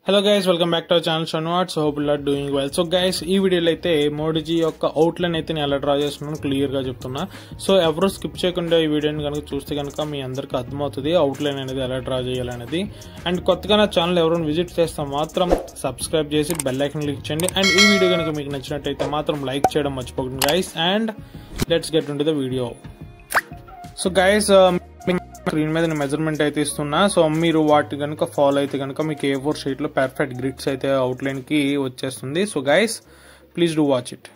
Hello guys, welcome back to our channel Shanu arts. Hope you are doing well. So guys, ఈ వీడియోలో అయితే మోడీజీ యొక్క outline అయితే నేను ఎలా డ్రా చేస్తున్నాను క్లియర్ గా చెప్తున్నా. సో ఎవరు స్కిప్ చేయకుండా ఈ వీడియోని కనుక చూస్తే కనుక మీ అందరికి అర్థమవుతుంది అవుట్లైన్ అనేది ఎలా డ్రా చేయాలనేది. అండ్ కొత్తగా నా ఛానల్ ఎవరైనా విజిట్ చేస్తే మాత్రం సబ్స్క్రైబ్ చేసి బెల్ ఐకాన్ క్లిక్ చేయండి. అండ్ ఈ వీడియో కనుక మీకు నచ్చినట్టయితే మాత్రం లైక్ చేయడం మర్చిపోకండి guys. And let's get into the video. So guys, screen మీద మెజర్మెంట్ అయితే ఇస్తున్నా. సో మీరు వాటి కనుక ఫాలో అయితే కనుక మీకు A4 షీట్ లో పర్ఫెక్ట్ గ్రిడ్స్ అయితే అవుట్లైన్ కి వచ్చేస్తుంది. So guys, please do watch it.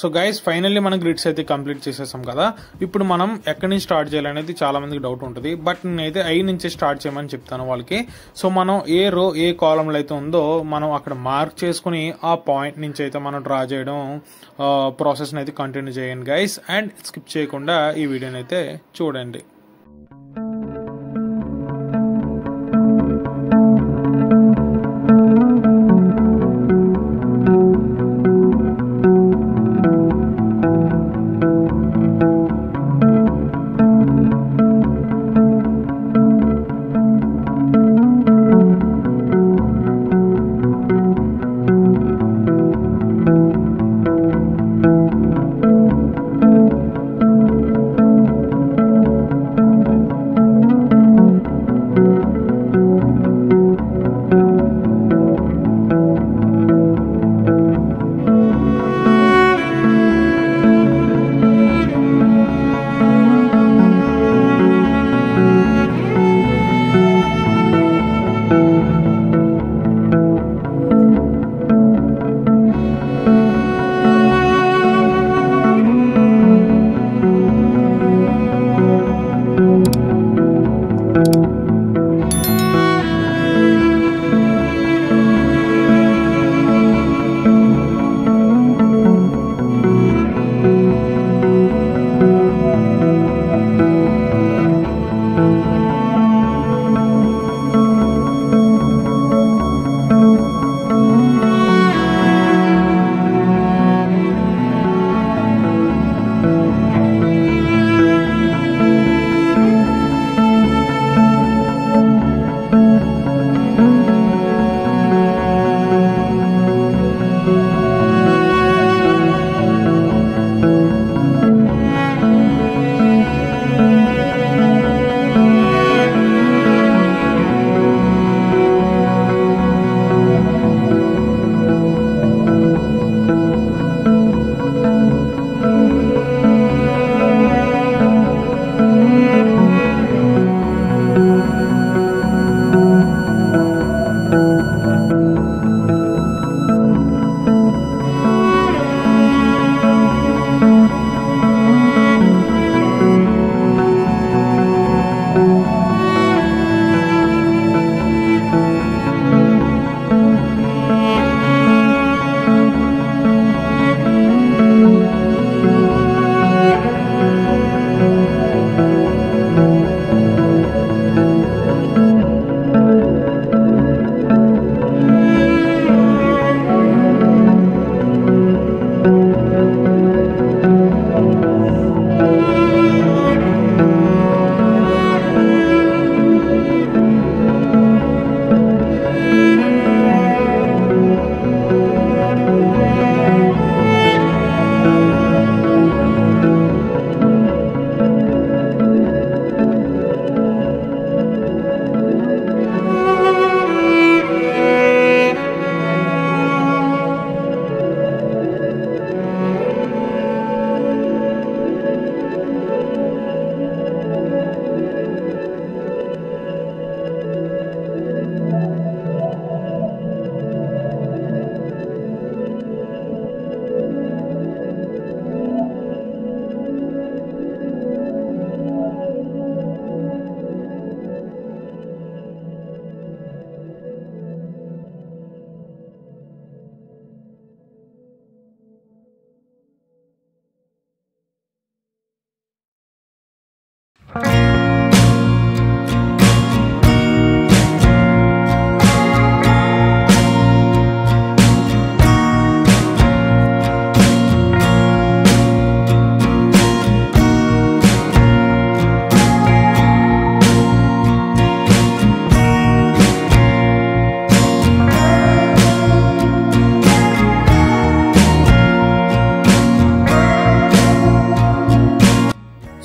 So guys, finally మనం గ్రిడ్స్ అయితే కంప్లీట్ చేసేసాం కదా. ఇప్పుడు మనం ఎక్కడి నుంచి స్టార్ట్ చేయాలనేది చాలా మందికి డౌట్ ఉంటుంది. బట్ నేనైతే ఐ నుంచి స్టార్ట్ చేయమని చెప్తాను వాళ్ళకి. సో మనం ఏ రో ఏ కాలంలో అయితే ఉందో మనం అక్కడ మార్క్ చేసుకుని ఆ పాయింట్ నుంచి అయితే మనం డ్రా చేయడం ప్రాసెస్ అయితే కంటిన్యూ చేయండి గైస్. అండ్ స్కిప్ చేయకుండా ఈ వీడియోని అయితే చూడండి.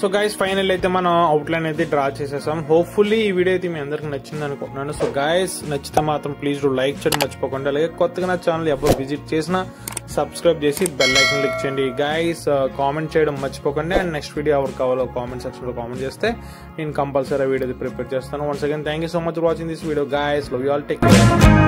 సో గైస్ ఫైనల్ అయితే మనం అవుట్లైన్ అయితే డ్రా చేసేసాం. హోప్ఫుల్లీ ఈ వీడియో అయితే మీ అందరికి నచ్చింది అనుకుంటున్నాను. సో గైస్ నచ్చితే మాత్రం ప్లీజ్ లైక్ చేయడం మర్చిపోకండి. అలాగే కొత్తగా నా ఛానల్ ఎవరు విజిట్ చేసినా సబ్స్క్రైబ్ చేసి బెల్ ఐకాన్ క్లిక్ చేయండి. గైస్ కామెంట్ చేయడం మర్చిపోకండి. అండ్ నెక్స్ట్ వీడియో ఎవరు కావాలో కామెంట్ సెక్షన్ లో కామెంట్ చేస్తే నేను కంపల్సరీ వీడియో ప్రిపేర్ చేస్తాను. Once again thank you so much for watching this video guys. Love you all. Take care.